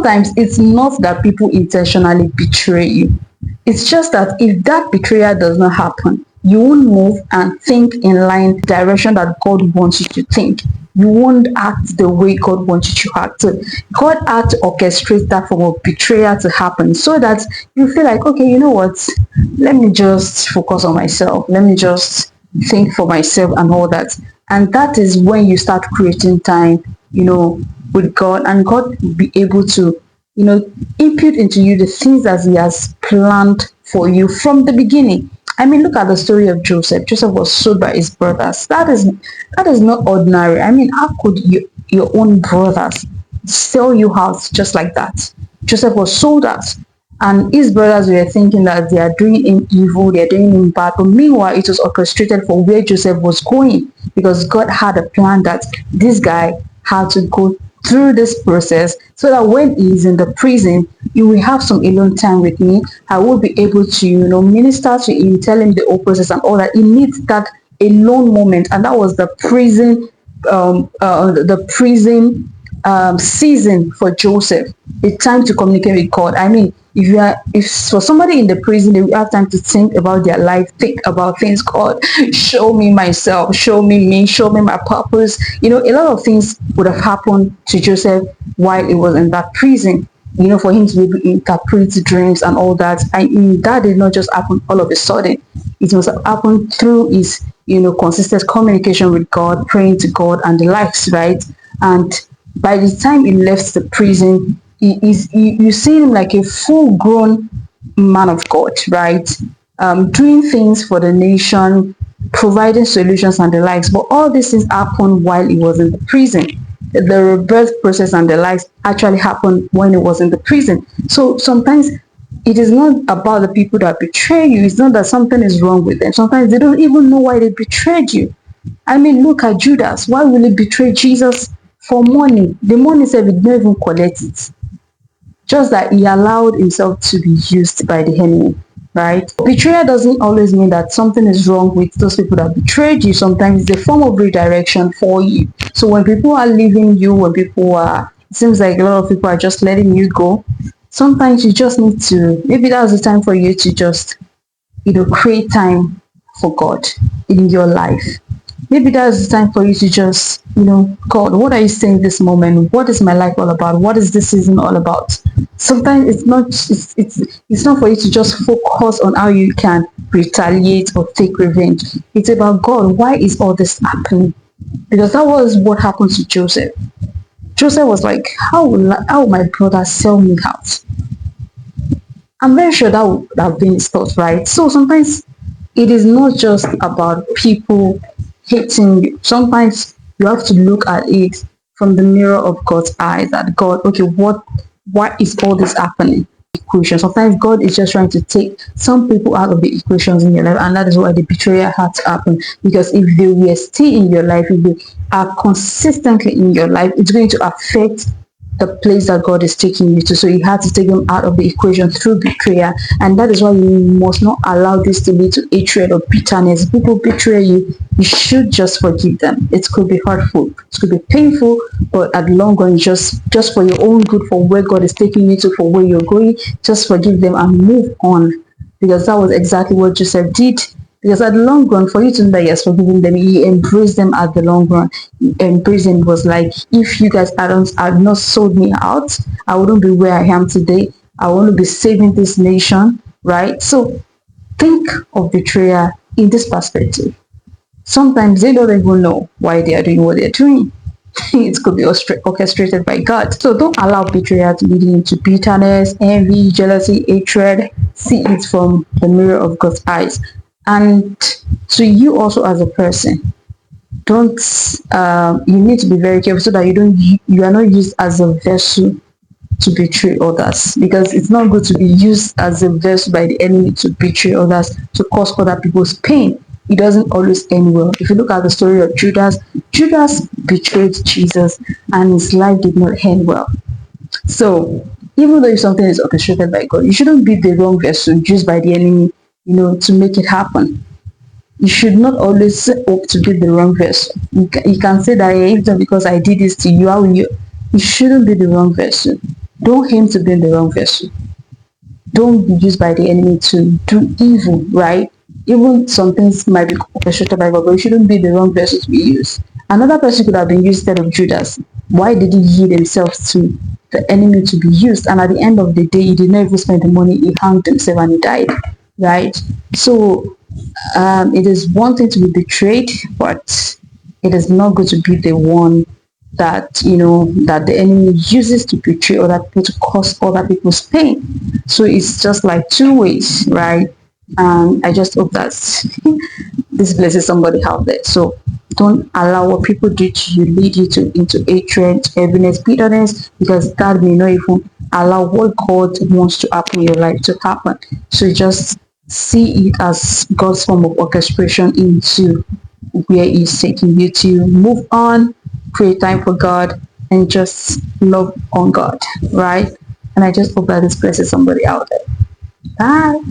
sometimes it's not that people intentionally betray you. It's just that if that betrayal does not happen, you won't move and think in line direction that God wants you to think. You won't act the way God wants you to act. So God had to orchestrate that form of betrayal to happen so that you feel like, okay, you know what? Let me just focus on myself. Let me just think for myself and all that. And that is when you start creating time, with God, and God will be able to, impute into you the things that He has planned for you from the beginning. I mean, look at the story of Joseph. Joseph was sold by his brothers. That is not ordinary. I mean, how could your own brothers sell you out just like that? Joseph was sold out, and his brothers were thinking that they are doing him evil, they are doing him bad. But meanwhile, it was orchestrated for where Joseph was going, because God had a plan that this guy had to go through this process so that when he's in the prison, you will have some alone time with me. I will be able to, minister to him, tell him the whole process and all that. He needs that alone moment, and that was the prison season for Joseph. The time to communicate with God. I mean, if for somebody in the prison, they will have time to think about their life, think about things. God, show me myself, show me, show me my purpose. A lot of things would have happened to Joseph while he was in that prison. For him to be able to interpret dreams and all that. And that did not just happen all of a sudden. It must have happened through his, consistent communication with God, praying to God and the likes, right? And by the time he left the prison, you see him like a full-grown man of God, right? Doing things for the nation, providing solutions and the likes. But all these things happened while he was in the prison. The rebirth process and the likes actually happened when he was in the prison. So sometimes it is not about the people that betray you. It's not that something is wrong with them. Sometimes they don't even know why they betrayed you. I mean, look at Judas. Why will he betray Jesus? For money. The money said he didn't even collect it. Just that he allowed himself to be used by the enemy, right? Betrayal doesn't always mean that something is wrong with those people that betrayed you. Sometimes it's a form of redirection for you. So when people are leaving you, it seems like a lot of people are just letting you go. Sometimes you just need to, maybe that's the time for you to just, create time for God in your life. Maybe that's the time for you to just, God, what are you saying this moment? What is my life all about? What is this season all about? Sometimes it's not for you to just focus on how you can retaliate or take revenge. It's about, God, why is all this happening? Because that was what happened to Joseph. Joseph was like, how will my brother sell me out? I'm very sure that would have been his thought, right? So sometimes it is not just about people hating you. Sometimes you have to look at it from the mirror of God's eyes. That God, okay, why is all this happening? Equation. Sometimes God is just trying to take some people out of the equations in your life, and that is why the betrayal had to happen. Because if they were still in your life, if they are consistently in your life, it's going to affect the place that God is taking you to. So you have to take them out of the equation through betrayal. And that is why you must not allow this to lead to hatred or bitterness. If people betray you, you should just forgive them. It could be hurtful, it could be painful, but at the long run, just for your own good, for where God is taking you to, for where you're going, just forgive them and move on. Because that was exactly what Joseph did. Because at the long run, for you to know that he has forgiven them, he embraced them at the long run. Embracing was like, if you guys had not sold me out, I wouldn't be where I am today. I want to be saving this nation, right? So think of betrayal in this perspective. Sometimes they don't even know why they are doing what they're doing. It could be orchestrated by God. So don't allow betrayal to lead you into bitterness, envy, jealousy, hatred. See it from the mirror of God's eyes. And to you also as a person, you need to be very careful so that you are not used as a vessel to betray others, because it's not good to be used as a vessel by the enemy to betray others, to cause other people's pain. It doesn't always end well. If you look at the story of Judas betrayed Jesus and his life did not end well. So even though if something is orchestrated by God, you shouldn't be the wrong vessel used by the enemy, to make it happen. You should not always hope to be the wrong vessel. You can say that, hey, because I did this to you, how will you? You shouldn't be the wrong vessel. Don't aim to be in the wrong vessel. Don't be used by the enemy to do evil, right? Even some things might be orchestrated by God, but you shouldn't be the wrong vessel to be used. Another person could have been used instead of Judas. Why did he yield himself to the enemy to be used? And at the end of the day, he did not even spend the money. He hanged himself and he died, right? So it is one thing to be betrayed, but it is not going to be the one that that the enemy uses to betray other people to cause other people's pain. So it's just like two ways, right? And I just hope that this blesses somebody out there. So don't allow what people do to you lead you to into hatred, heaviness, bitterness, because God may not even allow what God wants to happen in your life to happen. So just see it as God's form of orchestration into where He's taking you to move on, create time for God, and just love on God, right? And I just hope that this blesses somebody out there. Bye.